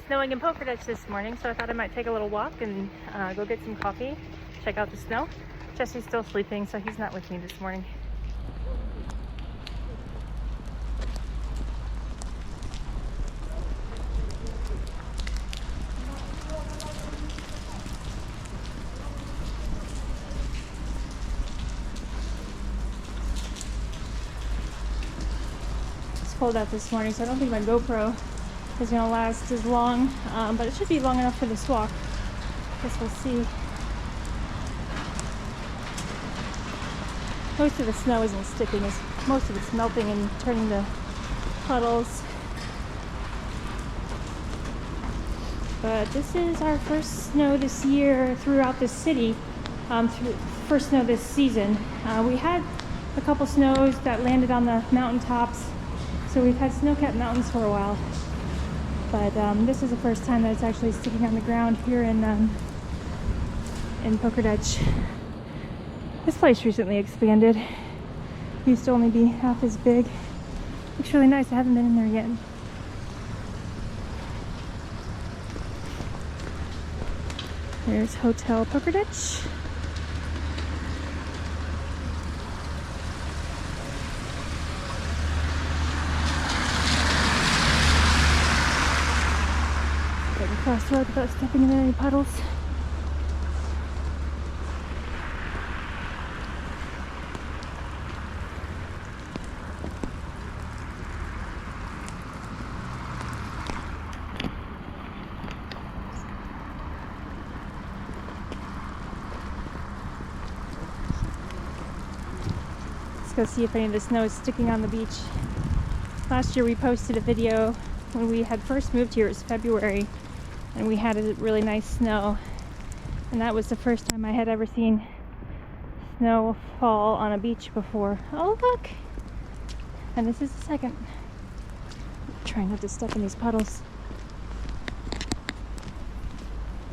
snowing in Pogradec this morning, so I thought I might take a little walk and go get some coffee, check out the snow. Jesse's still sleeping, so he's not with me this morning. It's cold out this morning, so I don't think my GoPro is going to last as long, but it should be long enough for this walk. Guess we'll see. Most of the snow isn't sticking, most of it's melting and turning to puddles. But this is our first snow this year throughout the city, first snow this season. We had a couple snows that landed on the mountaintops, so we've had snow-capped mountains for a while. But this is the first time that it's actually sticking on the ground here in Pogradec. This place recently expanded. Used to only be half as big. Looks really nice. I haven't been in there yet. There's Hotel Pogradec. Across the road without stepping in any puddles. Let's go see if any of the snow is sticking on the beach. Last year we posted a video when we had first moved here. It was February. And we had a really nice snow, and that was the first time I had ever seen snow fall on a beach before. Oh look! And this is the second. Trying not to step in these puddles.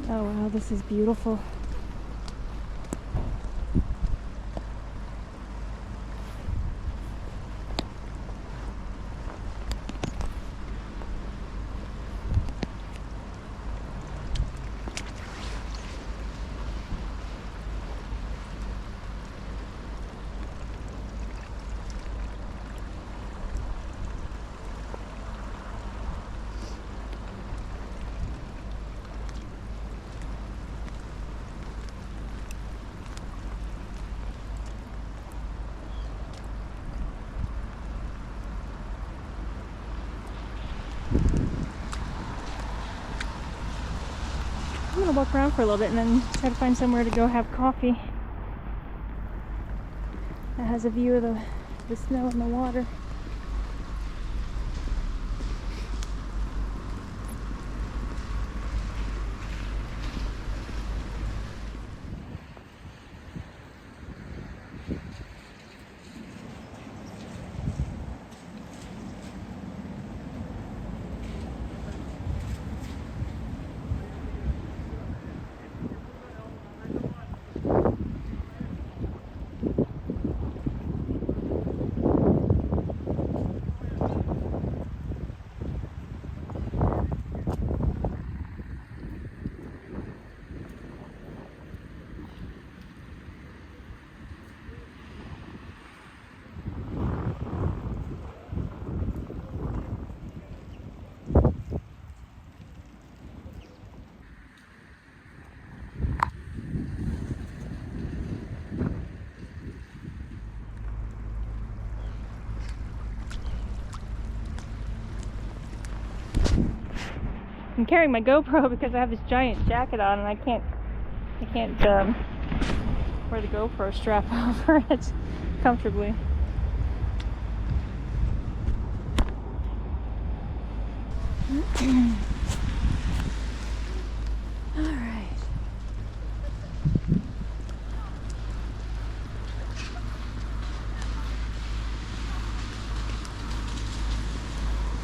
Oh wow, this is beautiful. I'm gonna walk around for a little bit and then try to find somewhere to go have coffee that has a view of the snow and the water. I'm carrying my GoPro because I have this giant jacket on and I can't wear the GoPro strap over it comfortably. All right.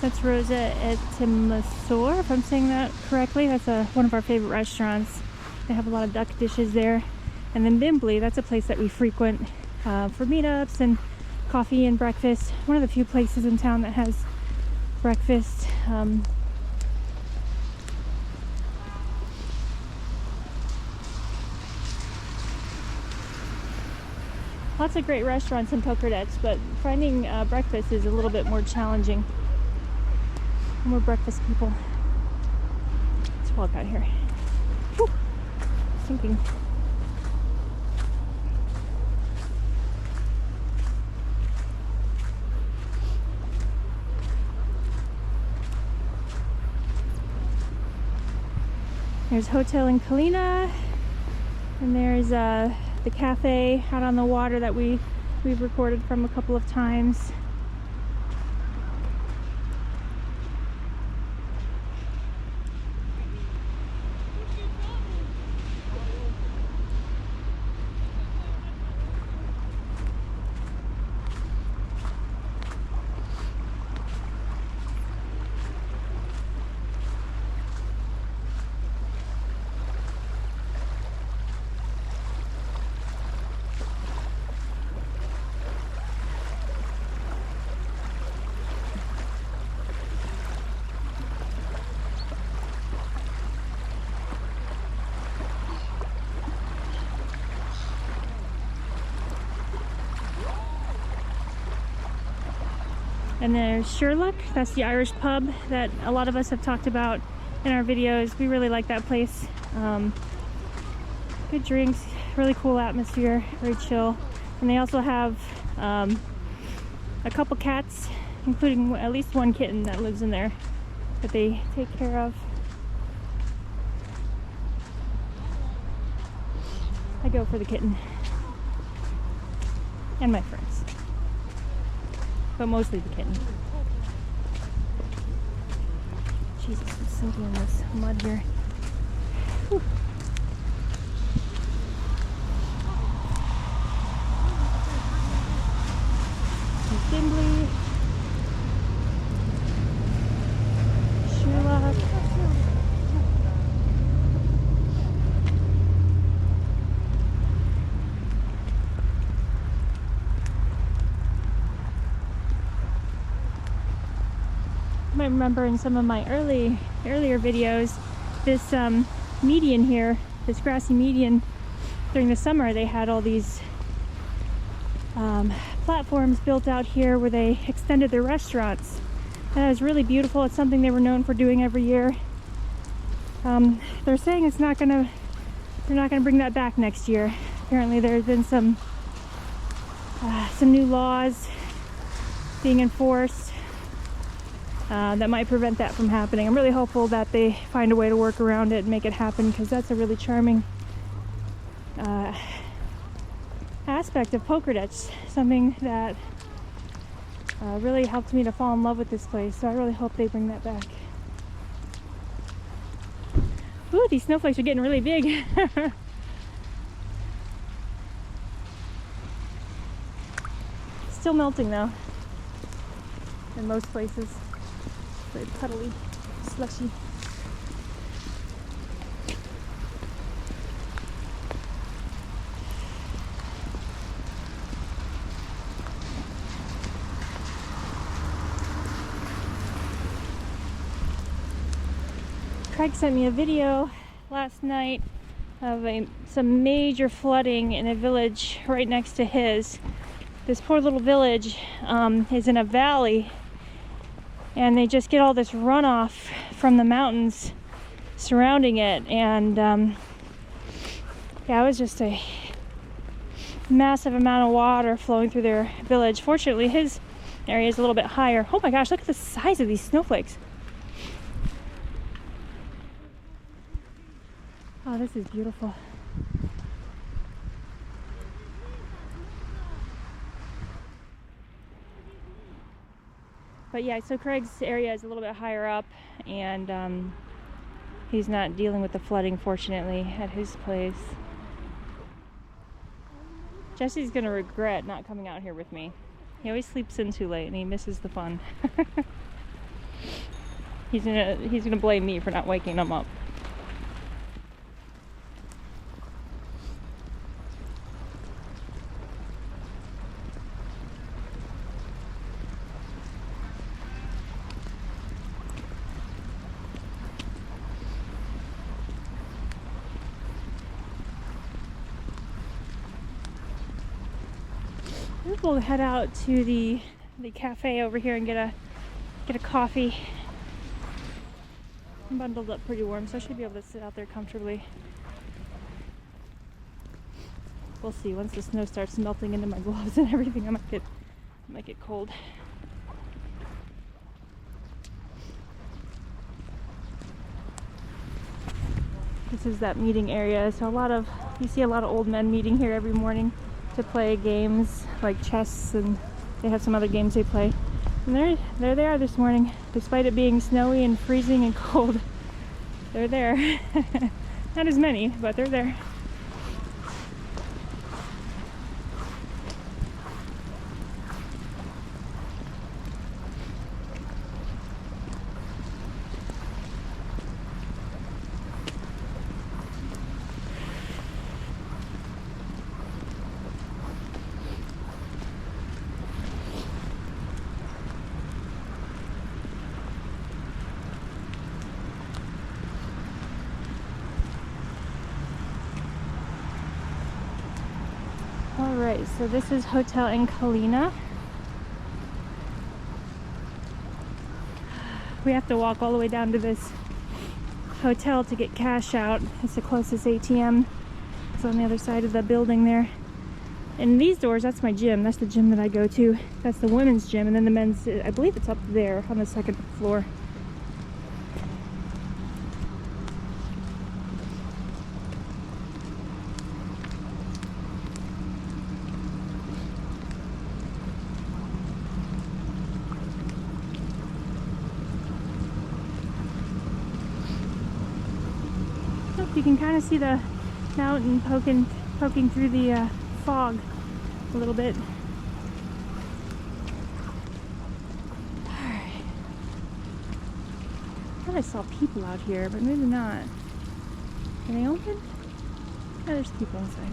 That's Rosa et Masor, if I'm saying that correctly. That's one of our favorite restaurants. They have a lot of duck dishes there. And then Bimbli, that's a place that we frequent for meetups and coffee and breakfast. One of the few places in town that has breakfast. Lots of great restaurants in Pogradec, but finding breakfast is a little bit more challenging. More breakfast people. Let's walk out here. Whew. Sinking. There's Hotel in Kalina, and there's the cafe out on the water that we've recorded from a couple of times. And there's Sherlock, that's the Irish pub that a lot of us have talked about in our videos. We really like that place. Good drinks, really cool atmosphere, very chill. And they also have a couple cats, including at least one kitten that lives in there that they take care of. I go for the kitten and my friends, but mostly the kitten. Jesus, I'm sinking in this mud here. Whew. Dimbley, Sherlock. You might remember in some of my earlier videos, this median here, this grassy median, during the summer they had all these platforms built out here where they extended their restaurants. That is really beautiful. It's something they were known for doing every year. They're saying they're not gonna bring that back next year. Apparently there's been some new laws being enforced that might prevent that from happening. I'm really hopeful that they find a way to work around it and make it happen, because that's a really charming aspect of Pogradec, something that really helped me to fall in love with this place. So I really hope they bring that back. Ooh, these snowflakes are getting really big. Still melting though, in most places. Very puddly, slushy. Craig sent me a video last night of some major flooding in a village right next to his. This poor little village is in a valley, and they just get all this runoff from the mountains surrounding it, and yeah, it was just a massive amount of water flowing through their village. Fortunately, his area is a little bit higher. Oh my gosh, look at the size of these snowflakes. Oh, this is beautiful. But yeah, so Craig's area is a little bit higher up, and he's not dealing with the flooding, fortunately, at his place. Jesse's gonna regret not coming out here with me. He always sleeps in too late and he misses the fun. He's gonna blame me for not waking him up. Maybe we'll head out to the cafe over here and get a coffee. I'm bundled up pretty warm, so I should be able to sit out there comfortably. We'll see. Once the snow starts melting into my gloves and everything, I might get cold. This is that meeting area. So you see a lot of old men meeting here every morning to play games like chess, and they have some other games they play. And there they are this morning, despite it being snowy and freezing and cold. They're there. Not as many, but they're there. Alright, so this is Hotel in Kalina. We have to walk all the way down to this hotel to get cash out. It's the closest ATM. It's on the other side of the building there. And these doors, that's my gym. That's the gym that I go to. That's the women's gym, and then the men's, I believe it's up there on the second floor. You can kind of see the mountain poking through the fog a little bit. Alright. I thought I saw people out here, but maybe not. Are they open? Yeah, there's people inside.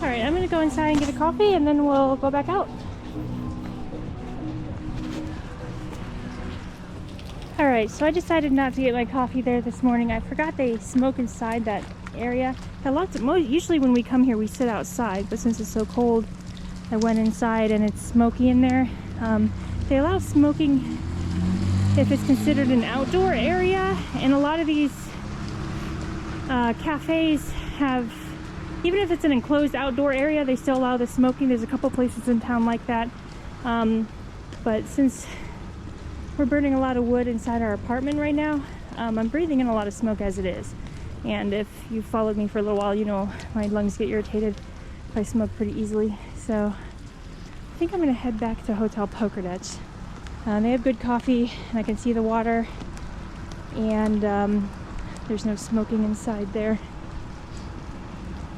Alright, I'm gonna go inside and get a coffee and then we'll go back out. Alright, so I decided not to get my coffee there this morning. I forgot they smoke inside that area. Usually when we come here we sit outside, but since it's so cold I went inside and it's smoky in there. They allow smoking if it's considered an outdoor area, and a lot of these cafes have, even if it's an enclosed outdoor area, they still allow the smoking. There's a couple places in town like that. But since we're burning a lot of wood inside our apartment right now, I'm breathing in a lot of smoke as it is. And if you followed me for a little while, you know my lungs get irritated if I smoke pretty easily. So I think I'm gonna head back to Hotel Pogradec. They have good coffee, and I can see the water, and there's no smoking inside there.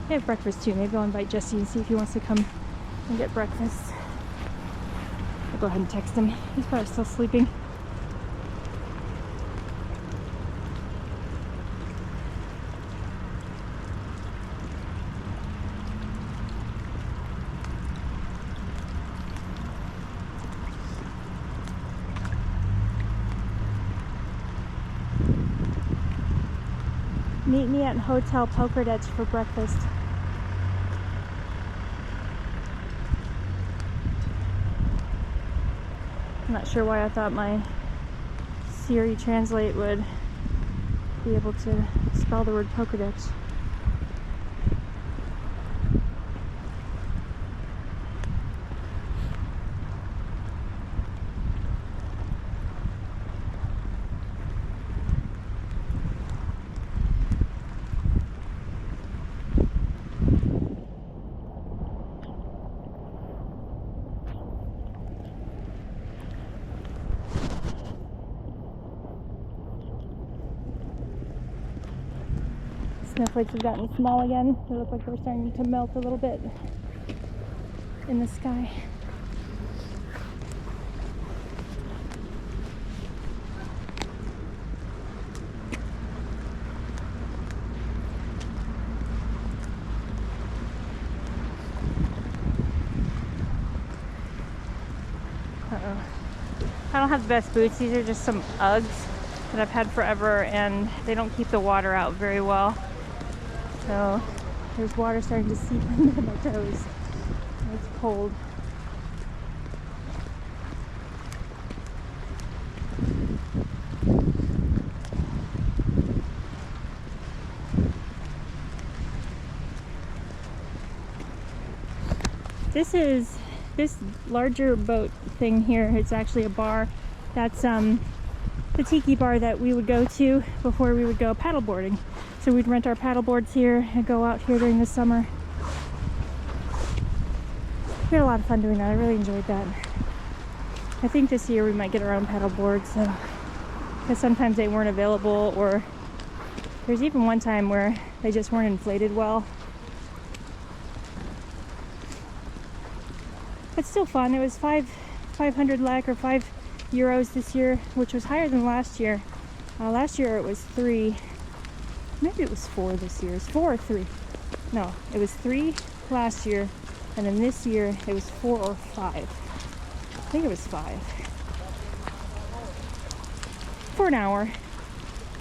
They have breakfast too. Maybe I'll invite Jesse and see if he wants to come and get breakfast. I'll go ahead and text him. He's probably still sleeping. Meet me at Hotel Pogradec for breakfast. I'm not sure why I thought my Siri Translate would be able to spell the word Pogradec. Snowflakes have gotten small again. They look like they're starting to melt a little bit in the sky. I don't have the best boots. These are just some Uggs that I've had forever, and they don't keep the water out very well. So there's water starting to seep into my toes. It's cold. This larger boat thing here. It's actually a bar. That's the tiki bar that we would go to before we would go paddleboarding. So we'd rent our paddle boards here and go out here during the summer. We had a lot of fun doing that. I really enjoyed that. I think this year we might get our own paddle boards, so, because sometimes they weren't available, or there's even one time where they just weren't inflated well. But still fun. It was 500 lek or €5 this year, which was higher than last year. Last year it was 3. Maybe it was 4 this year. It's 4 or 3. No, it was 3 last year, and then this year it was 4 or 5. I think it was 5. For an hour.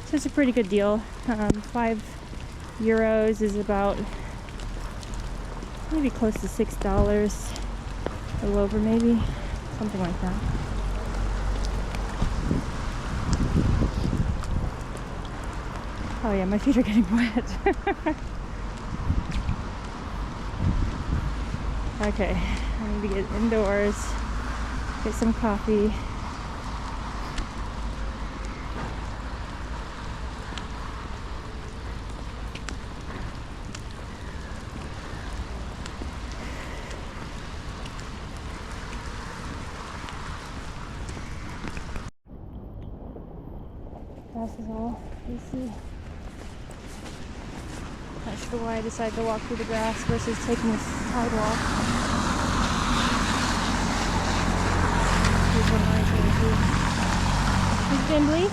So it's a pretty good deal. €5 is about maybe close to $6. A little over maybe. Something like that. Oh yeah, my feet are getting wet. Okay, I need to get indoors, get some coffee. This is all you see. Not sure why I decided to walk through the grass versus taking the sidewalk. Here's one right here. Here's Dimbly.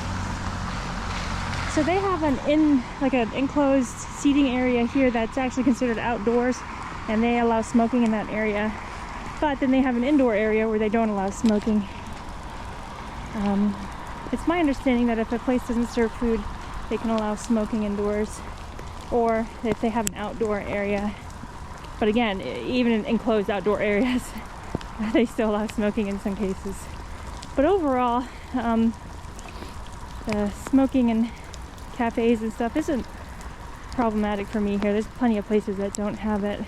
So they have an enclosed seating area here that's actually considered outdoors, and they allow smoking in that area. But then they have an indoor area where they don't allow smoking. It's my understanding that if a place doesn't serve food, they can allow smoking indoors, or if they have an outdoor area. But again, even in enclosed outdoor areas, they still allow smoking in some cases. But overall, the smoking in cafes and stuff isn't problematic for me here. There's plenty of places that don't have it.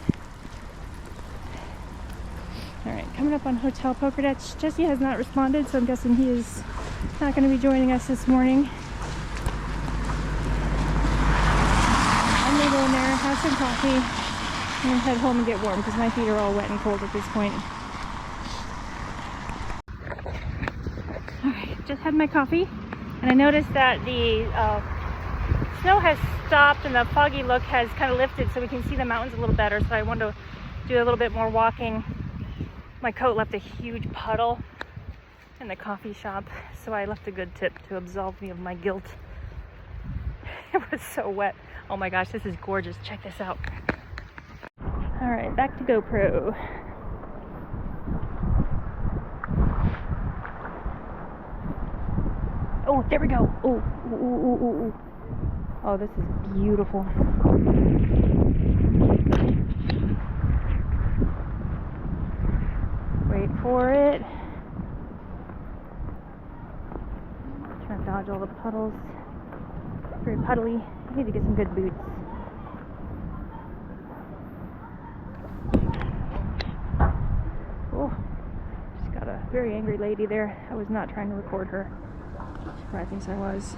Alright, coming up on Hotel Pogradec. Jesse has not responded, so I'm guessing he is not going to be joining us this morning. I'm going to go in there, have some coffee, and head home and get warm because my feet are all wet and cold at this point. Alright, just had my coffee, and I noticed that the snow has stopped and the foggy look has kind of lifted, so we can see the mountains a little better. So I wanted to do a little bit more walking. My coat left a huge puddle in the coffee shop, so I left a good tip to absolve me of my guilt. It was so wet. Oh my gosh, this is gorgeous. Check this out. Alright, back to GoPro. Oh, there we go. Oh, ooh, ooh, ooh, ooh. Oh, this is beautiful. Wait for it. dodge all the puddles. Very puddly. I need to get some good boots. Oh, just got a very angry lady there. I was not trying to record her. She probably thinks I was.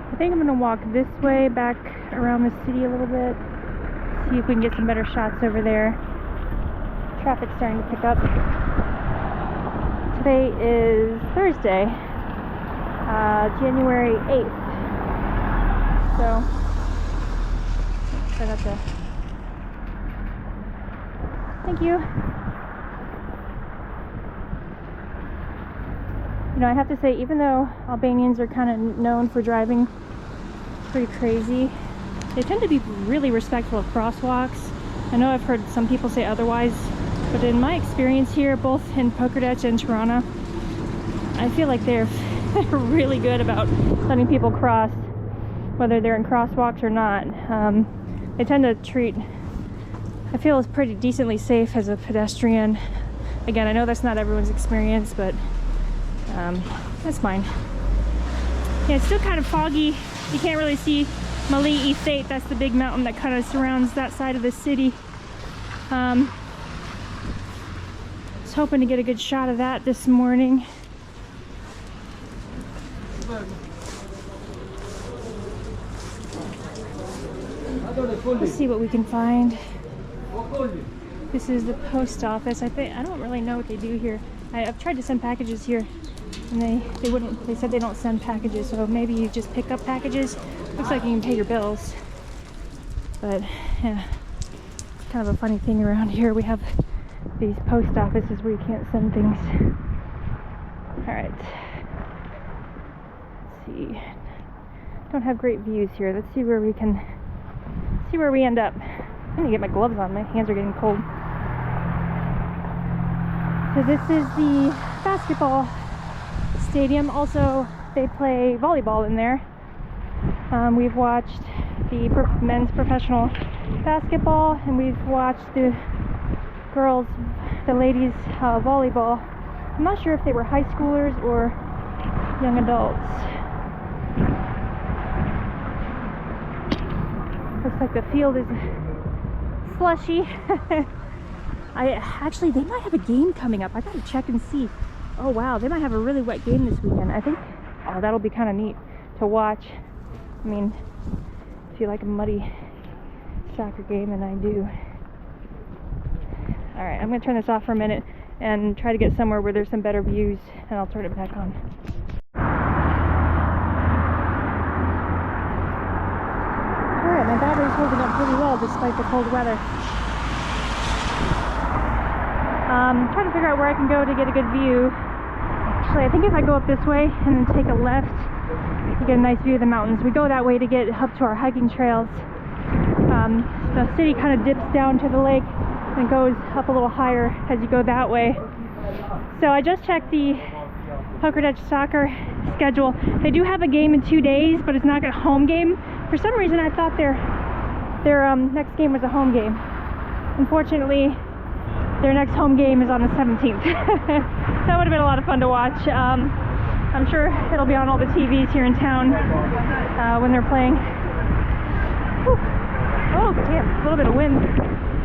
I think I'm going to walk this way back around the city a little bit, see if we can get some better shots over there. Traffic's starting to pick up. Today is Thursday, January 8th. So, I got to. Thank you. You know, I have to say, even though Albanians are kind of known for driving pretty crazy, they tend to be really respectful of crosswalks. I know I've heard some people say otherwise, but in my experience here, both in Pogradec and Tirana, I feel like they're really good about letting people cross, whether they're in crosswalks or not. They tend to treat, I feel, it's pretty decently safe as a pedestrian. Again, I know that's not everyone's experience, but that's fine. Yeah, it's still kind of foggy. You can't really see Mali Estate. That's the big mountain that kind of surrounds that side of the city. I was hoping to get a good shot of that this morning. Let's see what we can find. This is the post office. I don't really know what they do here. I've tried to send packages here, and they wouldn't. They said they don't send packages, so maybe you just pick up packages. Looks like you can pay your bills, but yeah, it's kind of a funny thing around here. We have these post offices where you can't send things. All right, let's see. Don't have great views here. Let's see where we end up. I'm gonna get my gloves on. My hands are getting cold. So this is the basketball stadium. Also, they play volleyball in there. We've watched the men's professional basketball, and we've watched the ladies volleyball. I'm not sure if they were high schoolers or young adults. Looks like the field is slushy. They might have a game coming up. I gotta check and see. Oh wow, they might have a really wet game this weekend. I think, oh, that'll be kind of neat to watch. I mean, if you like a muddy soccer game, and I do. All right, I'm gonna turn this off for a minute and try to get somewhere where there's some better views, and I'll turn it back on. All right, my battery's holding up pretty well despite the cold weather. Trying to figure out where I can go to get a good view. Actually, I think if I go up this way and then take a left, you get a nice view of the mountains. We go that way to get up to our hiking trails. The city kind of dips down to the lake and goes up a little higher as you go that way. So I just checked the Pogradec soccer schedule. They do have a game in 2 days, but it's not a home game. For some reason, I thought their next game was a home game. Unfortunately, their next home game is on the 17th. That would have been a lot of fun to watch. I'm sure it'll be on all the TVs here in town when they're playing. Whew. Oh, damn, a little bit of wind.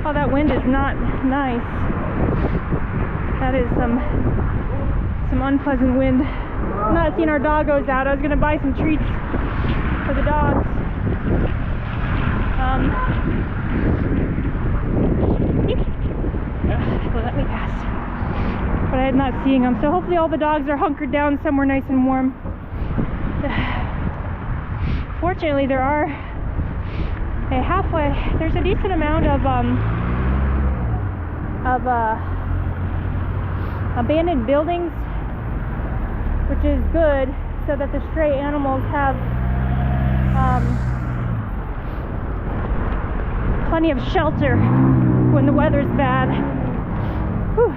Oh, that wind is not nice. That is some unpleasant wind. I'm not seeing our doggos out. I was going to buy some treats for the dogs. Let me pass. But I'm not seeing them, so hopefully all the dogs are hunkered down somewhere nice and warm. Fortunately, there's a decent amount of abandoned buildings, which is good, so that the stray animals have plenty of shelter when the weather's bad. Whew.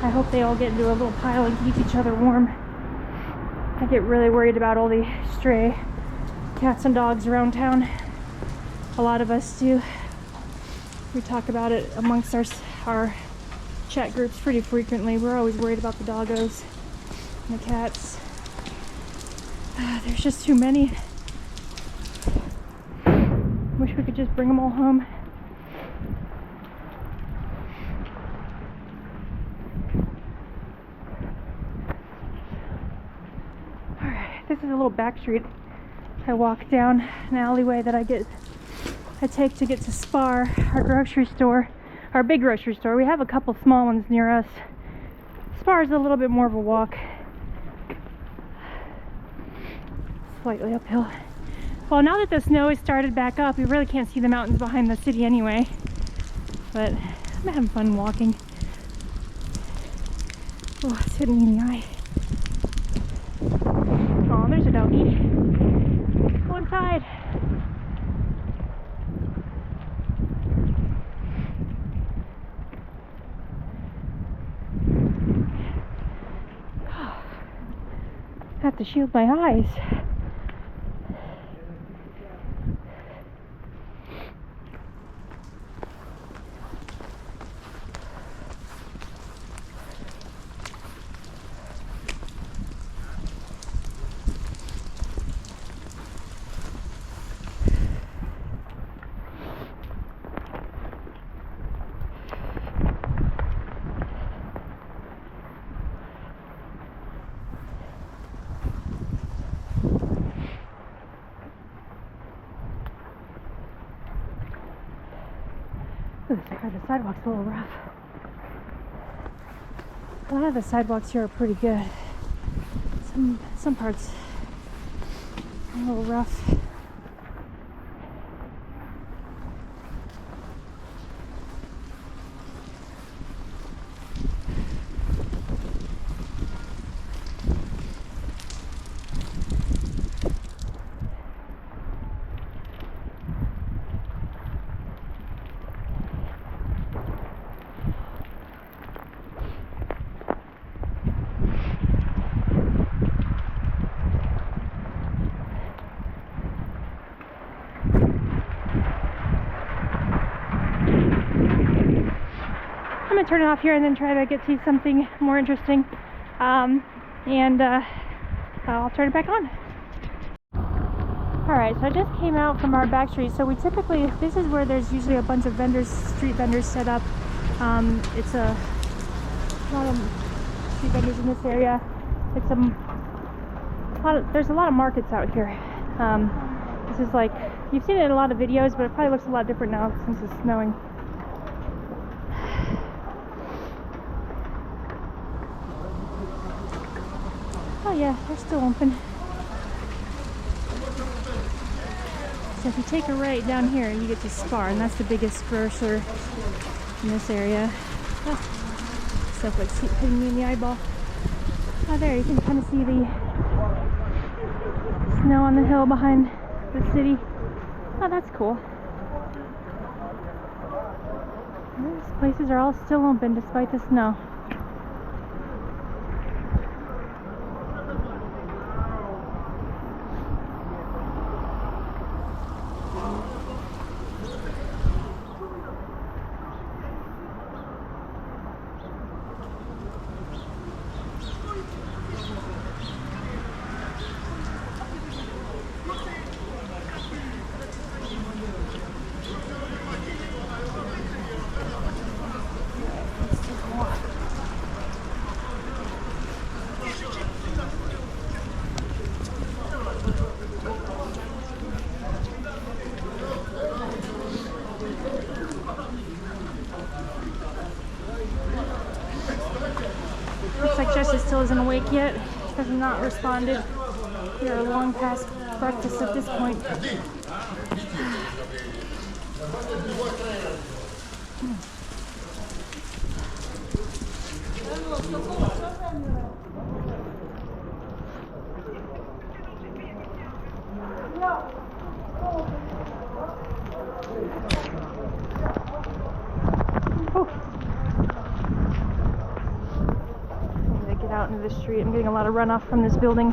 I hope they all get into a little pile and keep each other warm. I get really worried about all the stray cats and dogs around town. A lot of us do. We talk about it amongst our chat groups pretty frequently. We're always worried about the doggos and the cats. There's just too many. Wish we could just bring them all home. This is a little back street. I walk down an alleyway that I take to get to Spar, our grocery store, our big grocery store. We have a couple small ones near us. Spar is a little bit more of a walk. Slightly uphill. Well, now that the snow has started back up, we really can't see the mountains behind the city anyway. But I'm having fun walking. Oh, it's hitting me in the eye. Oh, there's a doggy. Go inside. I have to shield my eyes. Ooh, the sidewalk's a little rough. A lot of the sidewalks here are pretty good. Some parts are a little rough. I'm gonna turn it off here and then try to get to something more interesting, and I'll turn it back on. Alright, so I just came out from our back street. So we typically, this is where there's usually a bunch of vendors, street vendors set up. It's a lot of street vendors in this area. There's a lot of markets out here. This is like, you've seen it in a lot of videos, but it probably looks a lot different now since it's snowing. Oh yeah, they're still open. So if you take a right down here, you get to Spar, and that's the biggest grocer in this area. Oh, stuff like hitting me in the eyeball. Oh, there, you can kind of see the snow on the hill behind the city. Oh, that's cool. These places are all still open despite the snow. Looks like Justice still isn't awake yet. He has not responded. We are long past breakfast at this point. the street. I'm getting a lot of runoff from this building.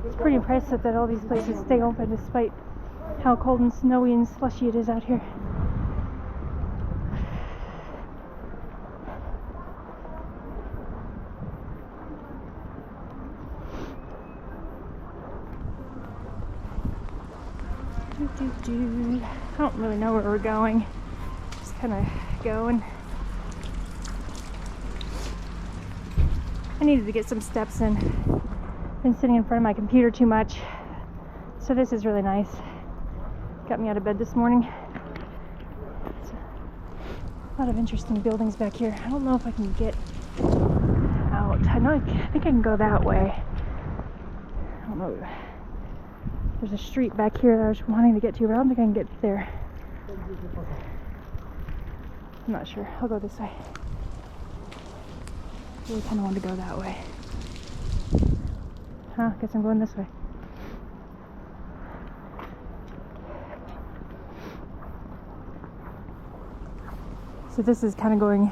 It's pretty impressive that all these places stay open despite how cold and snowy and slushy it is out here. I don't really know where we're going. Just kind of going. I needed to get some steps in. Been sitting in front of my computer too much. So this is really nice. Got me out of bed this morning. It's a lot of interesting buildings back here. I don't know if I can get out. I think I can go that way. I don't know. There's a street back here that I was wanting to get to, but I don't think I can get there. I'm not sure. I'll go this way. I really kind of want to go that way. Huh? Guess I'm going this way. So this is kind of going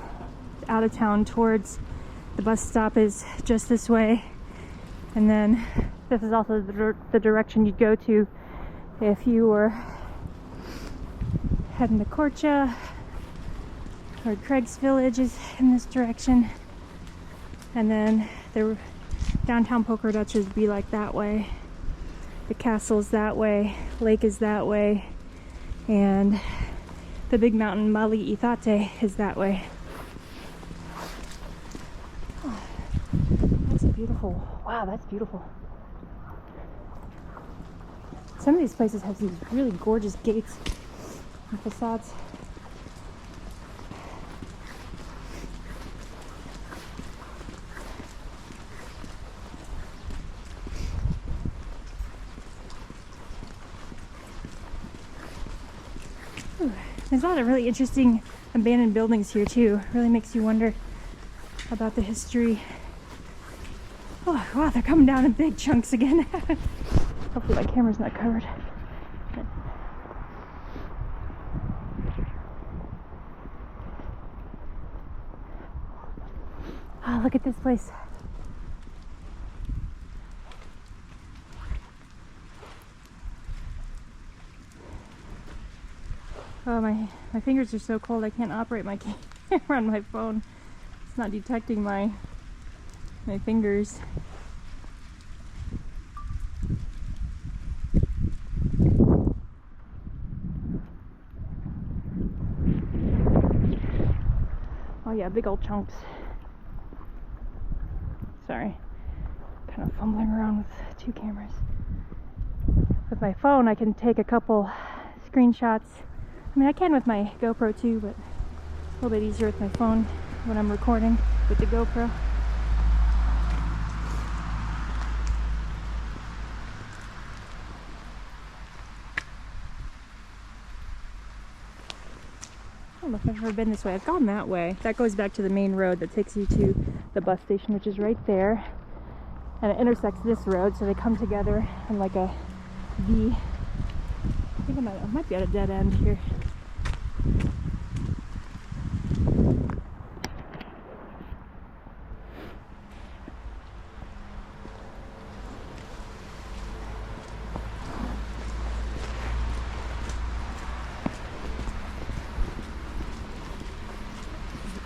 out of town towards the bus stop is just this way. And then this is also the direction you'd go to if you were heading to Korcha, or Craig's Village is in this direction. And then the downtown Pogradec would be like that way. The castle's that way, lake is that way, and the big mountain Mali Itate is that way. Oh, that's beautiful. Wow, that's beautiful. Some of these places have these really gorgeous gates and facades. There's a lot of really interesting abandoned buildings here too. Really makes you wonder about the history. Oh wow, they're coming down in big chunks again. Hopefully my camera's not covered. Oh, look at this place. Oh, my fingers are so cold I can't operate my camera on my phone. It's not detecting my fingers. Oh yeah, big old chunks. Sorry. Kind of fumbling around with two cameras. With my phone I can take a couple screenshots. I mean, I can with my GoPro too, but a little bit easier with my phone when I'm recording with the GoPro. I don't know if I've ever been this way. I've gone that way. That goes back to the main road that takes you to the bus station, which is right there. And it intersects this road, so they come together in like a V. I think I might be at a dead end here.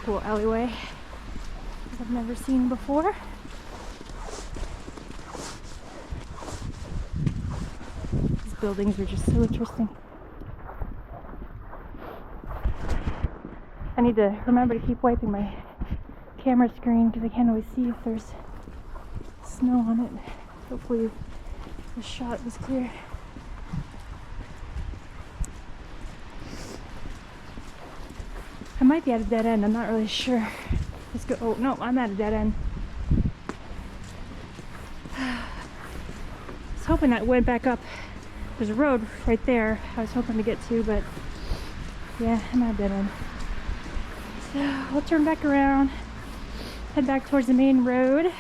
Cool alleyway that I've never seen before. These buildings are just so interesting. I need to remember to keep wiping my camera screen because I can't always see if there's snow on it. Hopefully the shot was clear. I might be at a dead end, I'm not really sure. Let's go. Oh no, I'm at a dead end. I was hoping that went back up. There's a road right there I was hoping to get to, but yeah, I'm at a dead end. So we'll turn back around, head back towards the main road,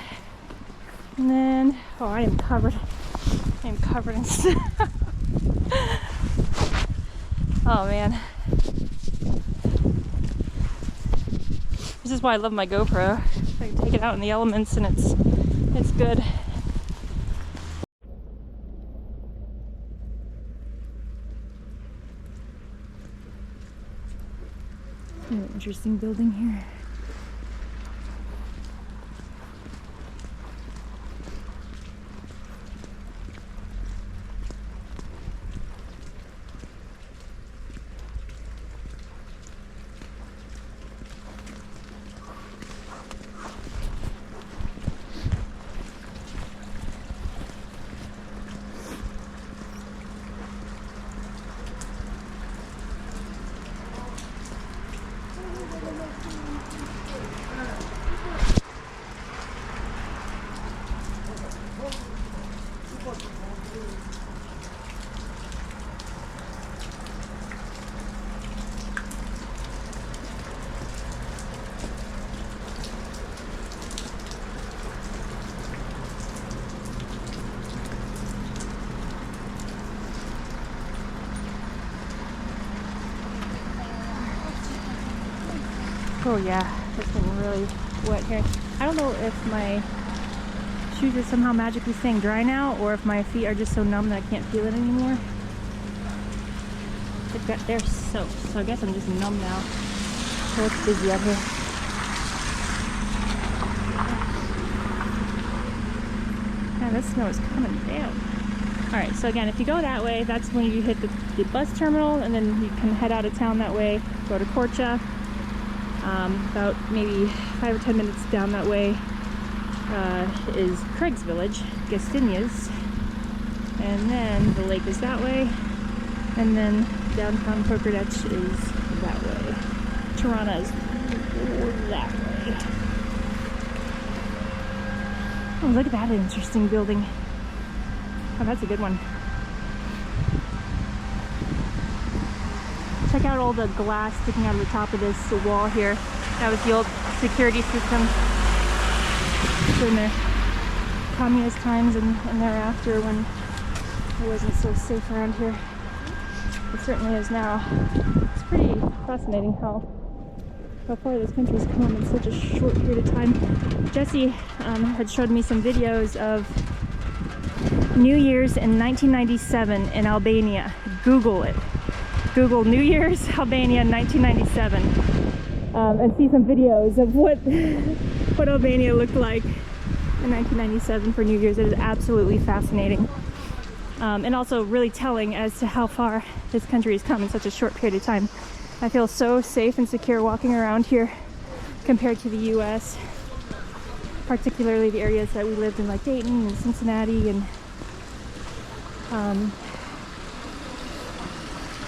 and then, oh, I am covered in snow. Oh man. This is why I love my GoPro. I can take it out in the elements and it's good. An interesting building here. Oh yeah, it's been really wet here. I don't know if my shoes are somehow magically staying dry now, or if my feet are just so numb that I can't feel it anymore. They're soaked, so I guess I'm just numb now. So it's busy out here. Yeah, this snow is coming down. Alright, so again, if you go that way, that's when you hit the bus terminal, and then you can head out of town that way, go to Korcha. About maybe 5 or 10 minutes down that way is Craig's village, Gastinias, and then the lake is that way, and then downtown Pogradec is that way. Tirana is that way. Oh, look at that interesting building. Oh, that's a good one. Check out all the glass sticking out of the top of this wall here. That was the old security system during the communist times and thereafter, when it wasn't so safe around here. It certainly is now. It's pretty fascinating how far this country's come in such a short period of time. Jesse had showed me some videos of New Year's in 1997 in Albania. Google it. Google New Year's Albania 1997 and see some videos of what Albania looked like in 1997 for New Year's. It is absolutely fascinating and also really telling as to how far this country has come in such a short period of time. I feel so safe and secure walking around here compared to the US, particularly the areas that we lived in, like Dayton and Cincinnati, and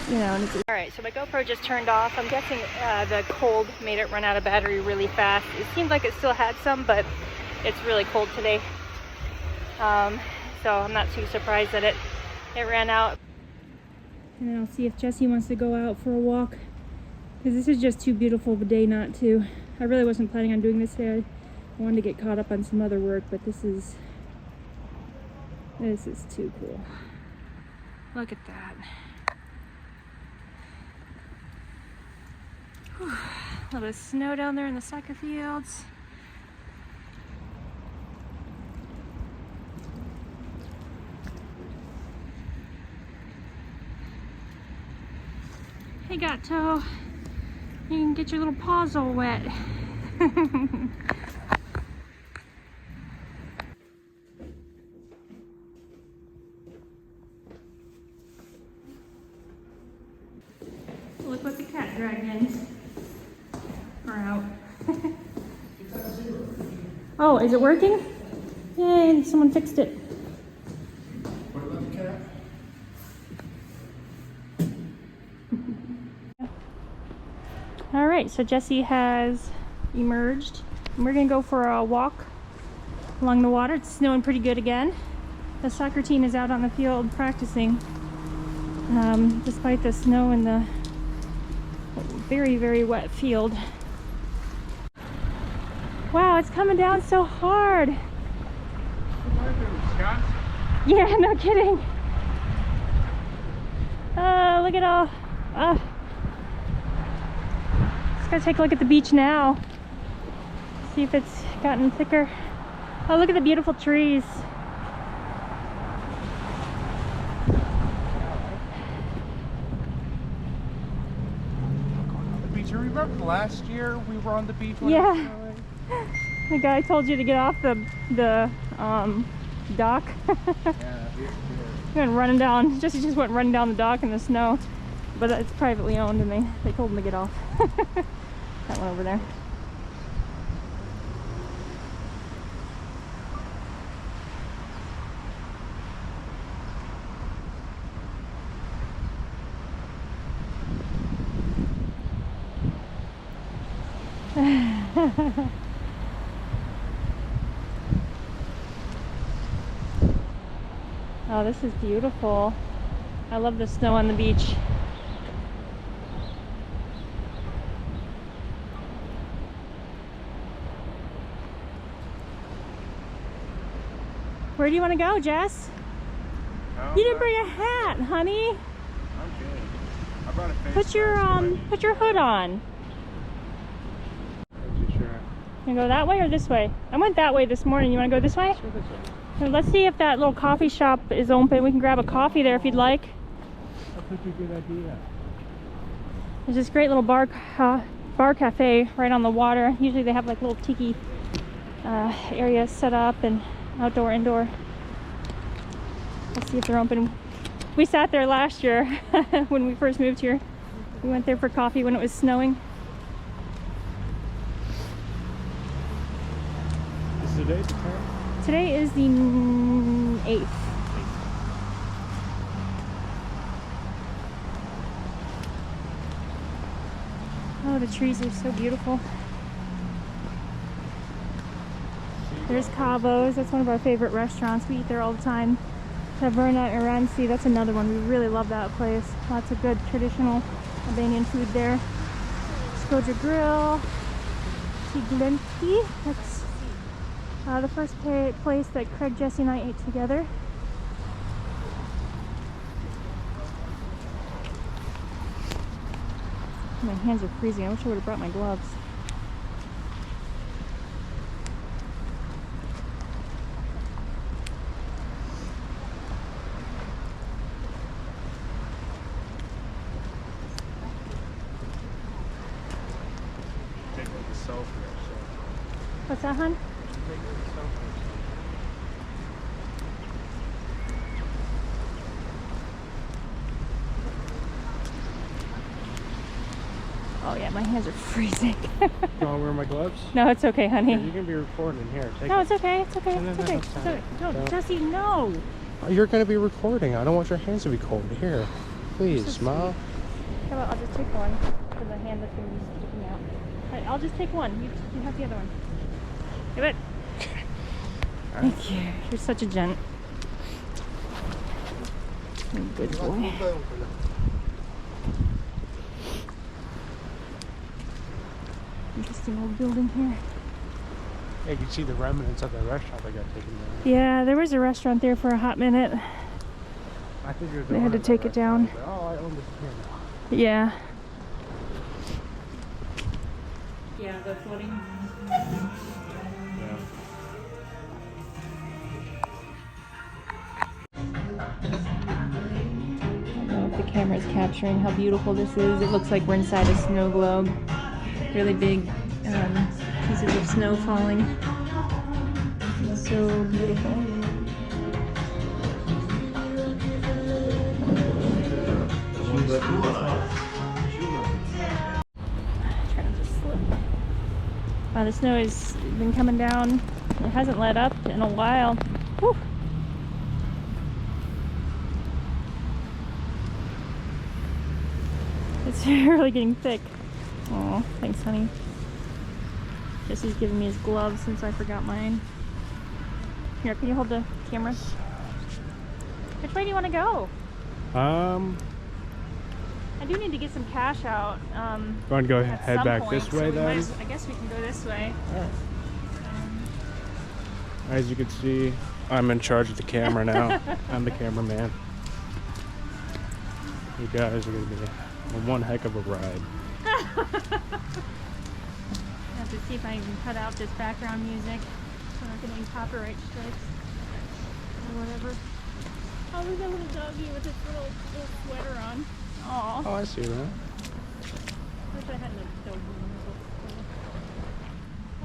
you know. And alright, so my GoPro just turned off. I'm guessing the cold made it run out of battery really fast. It seemed like it still had some, but it's really cold today. So I'm not too surprised that it ran out. And then I'll see if Jesse wants to go out for a walk, because this is just too beautiful of a day not to. I really wasn't planning on doing this today. I wanted to get caught up on some other work, but this is too cool. Look at that. Whew. A little bit of snow down there in the soccer fields. Hey Gato, you can get your little paws all wet. Look what the cat dragons are out. Oh, is it working? Yay, someone fixed it. What about the cat? All right, so Jesse has emerged, and we're gonna go for a walk along the water. It's snowing pretty good again. The soccer team is out on the field practicing, despite the snow and the very, very wet field. Wow, it's coming down so hard. Yeah, no kidding. Oh, look at all. Oh. Just gotta take a look at the beach now. See if it's gotten thicker. Oh, look at the beautiful trees. You remember last year we were on the beach? Yeah. The guy told you to get off the dock. Yeah, He went running down. He just went running down the dock in the snow, but it's privately owned, and they told him to get off. That one over there. Oh, this is beautiful. I love the snow on the beach. Where do you want to go, Jess? You didn't bring a hat, honey. I'm good. I brought a face Put your hood on. You go that way or this way? I went that way this morning. You want to go this way? Sure, this way. So let's see if that little coffee shop is open. We can grab a coffee there if you'd like. That's such a good idea. There's this great little bar cafe right on the water. Usually they have like little tiki areas set up and outdoor, indoor. Let's see if they're open. We sat there last year when we first moved here. We went there for coffee when it was snowing. Is today the 10th? Today is the 8th. Oh, the trees are so beautiful. There's Cabo's. That's one of our favorite restaurants. We eat there all the time. Taverna Iranci. That's another one. We really love that place. Lots of good traditional Albanian food there. Skoja Grill. Tiglenki. That's the first place that Craig, Jesse, and I ate together. My hands are freezing. I wish I would have brought my gloves. What's that, hon? Oh yeah, my hands are freezing. You want to wear my gloves? No, it's okay, honey. Here, you can be recording here. No, it's okay. It's okay. No, It's no, okay. no, It's no, okay. No, no. Jesse, no. You're going to be recording. I don't want your hands to be cold. Here, please, smile. How about I'll just take one for the hand that's going to be sticking out. All right, I'll just take one. You have the other one. Give it. Thank you. You're such a gent. Good boy. Interesting old building here. Yeah, you can see the remnants of the restaurant that got taken down. Yeah, there was a restaurant there for a hot minute. I think They had to take it down. Like, oh, I own this here now. Yeah. Yeah, the floating. Yeah. I don't know if the camera's capturing how beautiful this is. It looks like we're inside a snow globe. Really big pieces of snow falling. It's so beautiful. Try not to slip. Wow, the snow has been coming down. It hasn't let up in a while. Whew. It's really getting thick. Oh, thanks, honey. Jesse's giving me his gloves since I forgot mine. Here, can you hold the camera? Which way do you want to go? I do need to get some cash out. You want to go at head some back point, this so way we then? I guess we can go this way. Alright. As you can see, I'm in charge of the camera now. I'm the cameraman. You guys are gonna be on one heck of a ride. I have to see if I can cut out this background music so I'm not getting copyright strikes or whatever. Oh, there's a little doggy with his little sweater on. Aw. Oh, I see that. Wish I had a doggy.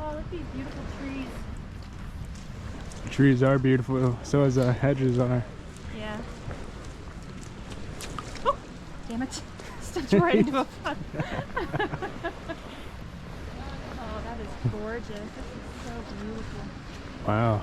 Oh, look at these beautiful trees. The trees are beautiful, so as the hedges are. Yeah. Oh, damn it. Stepped right into a pot. Oh, that is gorgeous. This is so beautiful. Wow.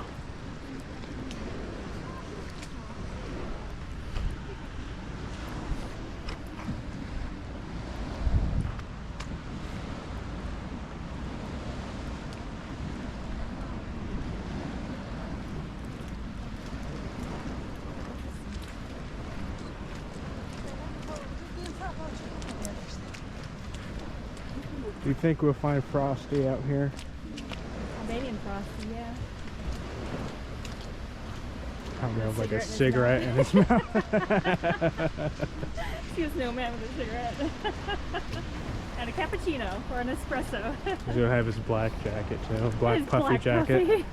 Do you think we'll find Frosty out here? Albanian Frosty, yeah. Probably have like a cigarette in his mouth. See a snowman with a cigarette. And a cappuccino or an espresso. He'll have his black jacket too, black His puffy black jacket. puffy.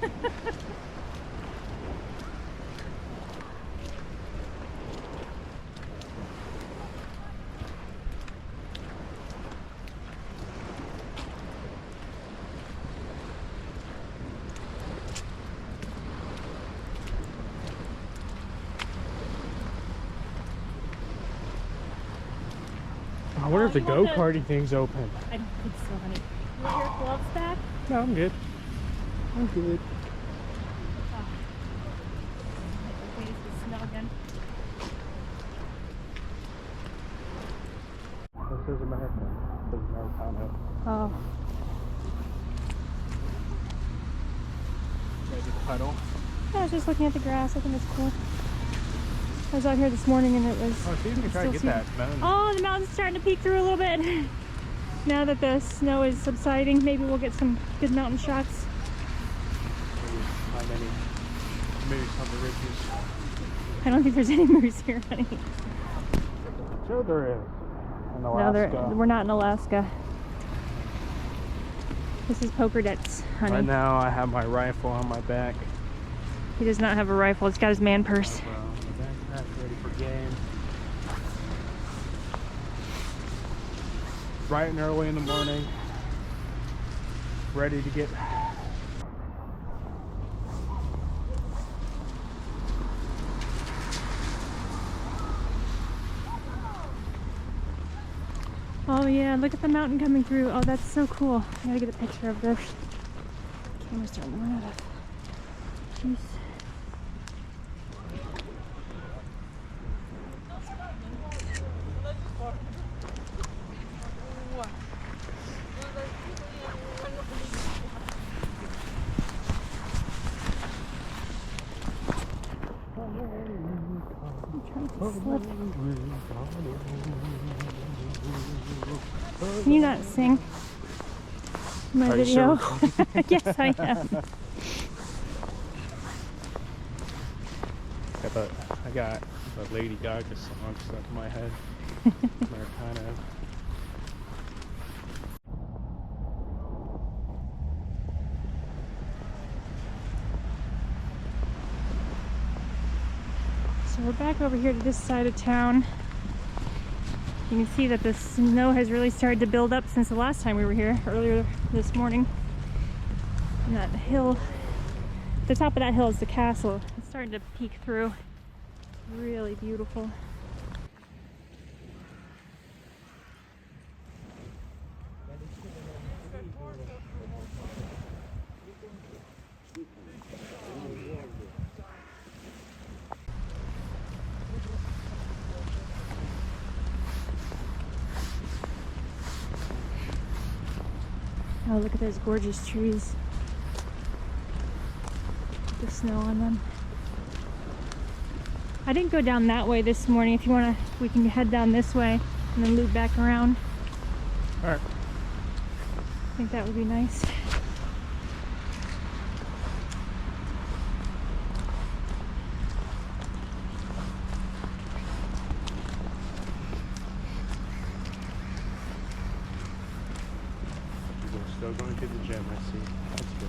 I wonder if the you want the- go-karting thing's open. I don't think so, honey. You want your gloves back? No, I'm good. I'm good. Oh. Wait, it's the snow again. This is America. This is Americano. Oh. Maybe puddle. Yeah, I was just looking at the grass. I think it's cool. I was out here this morning and it was... Oh, see if you can try to get that mountain. Oh, the mountain's starting to peek through a little bit. Now that the snow is subsiding, maybe we'll get some good mountain shots. Maybe on the ridges. I don't think there's any moose here, honey. Sure there is. In No, Alaska. we're not in Alaska. This is Pogradec, honey. Right now I have my rifle on my back. He does not have a rifle. He's got his man purse. My backpack's ready for game. Bright and early in the morning. Ready to get... Oh yeah, look at the mountain coming through. Oh, that's so cool. I gotta get a picture of this. Camera's starting to run out of juice. I'm trying to slip. Can you not sing in my Are you video? sure? Yes, I am. I got a Lady Gaga song stuck in my head. Americano. So we're back over here to this side of town. You can see that the snow has really started to build up since the last time we were here, earlier this morning. And that hill, the top of that hill is the castle. It's starting to peek through. Really beautiful. Oh, look at those gorgeous trees. The snow on them. I didn't go down that way this morning. If you want to, we can head down this way and then loop back around. All right. I think that would be nice. to the gym, I see. That's good.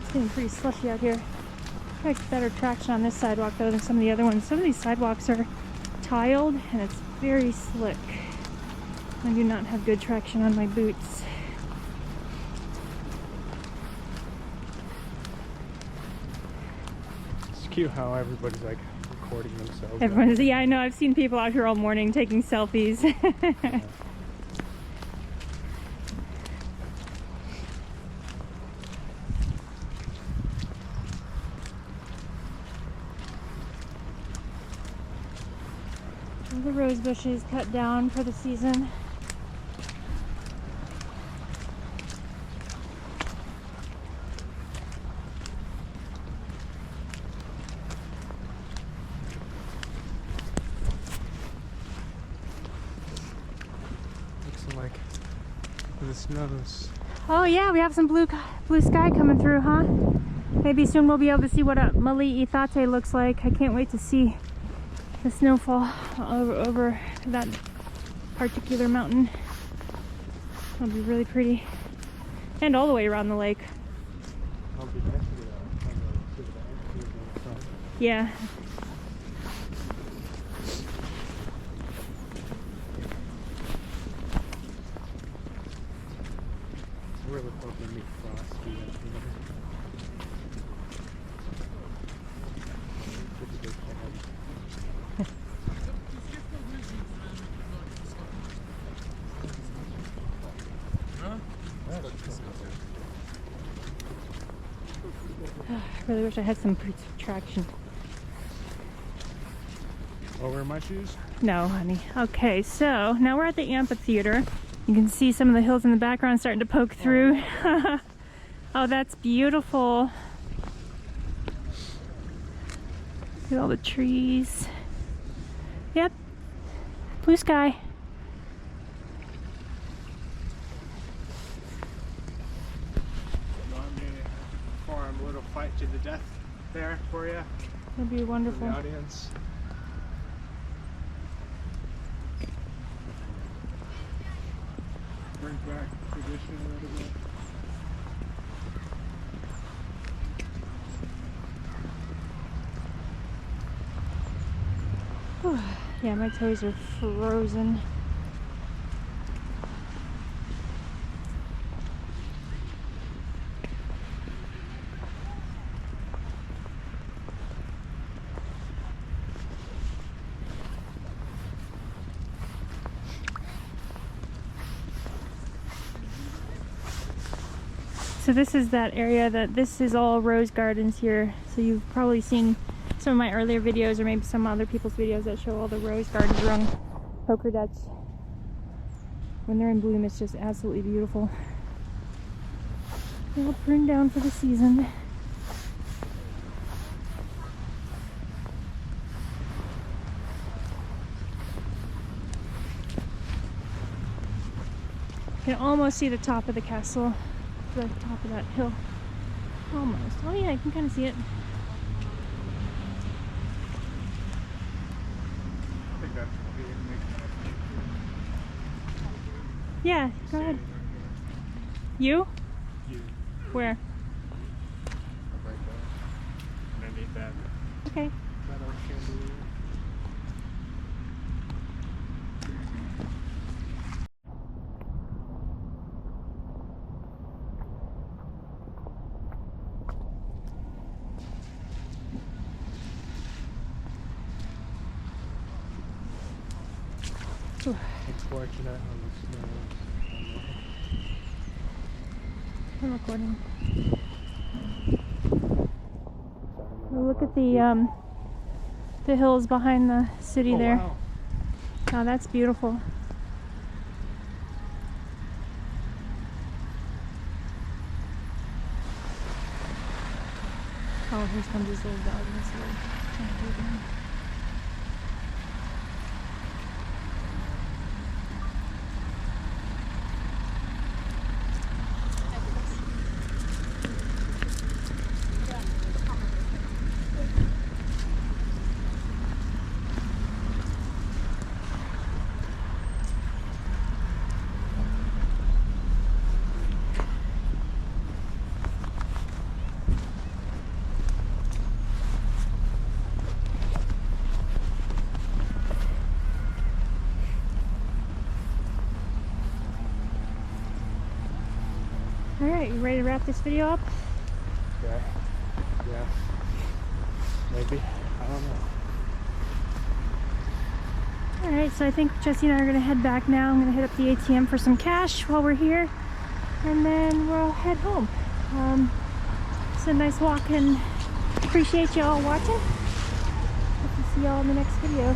It's getting pretty slushy out here. I got better traction on this sidewalk though than some of the other ones. Some of these sidewalks are tiled and it's very slick. I do not have good traction on my boots. It's cute how everybody's like recording themselves. Everyone's, yeah, I know. I've seen people out here all morning taking selfies. Yeah. The rose bushes cut down for the season. Looks like the snows. Oh yeah, we have some blue sky coming through, huh? Maybe soon we'll be able to see what a Mali Itate looks like. I can't wait to see the snowfall over that particular mountain. It'll be really pretty. And all the way around the lake. I'll be nice to get a front. Yeah. We're really hoping to meet Frosty. I really wish I had some traction. Over my shoes? No, honey. Okay, so now we're at the amphitheater. You can see some of the hills in the background starting to poke through. Oh, that's beautiful. Look at all the trees. Yep. Blue sky. Perform a little fight to the death there for you. That'd be wonderful. For the audience. Bring back tradition a little bit. Whew. Yeah, my toes are frozen. So this is that area this is all rose gardens here. So you've probably seen some of my earlier videos or maybe some other people's videos that show all the rose gardens around Pogradec. When they're in bloom, it's just absolutely beautiful. They're all pruned down for the season. You can almost see the top of the castle. The top of that hill. Almost. Oh yeah, I can kind of see it. I think that's what we make. Yeah, go ahead. You? You. Where? Right there. Underneath that Okay. metal chandelier. Unfortunate on the snow. I'm recording. Sorry, Oh, look at the hills behind the city there. Wow. Oh, that's beautiful. Oh, here comes this little dog in this little. Alright, you ready to wrap this video up? Yeah. Yeah. Maybe. I don't know. Alright, so I think Jesse and I are going to head back now. I'm going to hit up the ATM for some cash while we're here, and then we'll head home. It's a nice walk, and appreciate y'all watching. Hope to see y'all in the next video.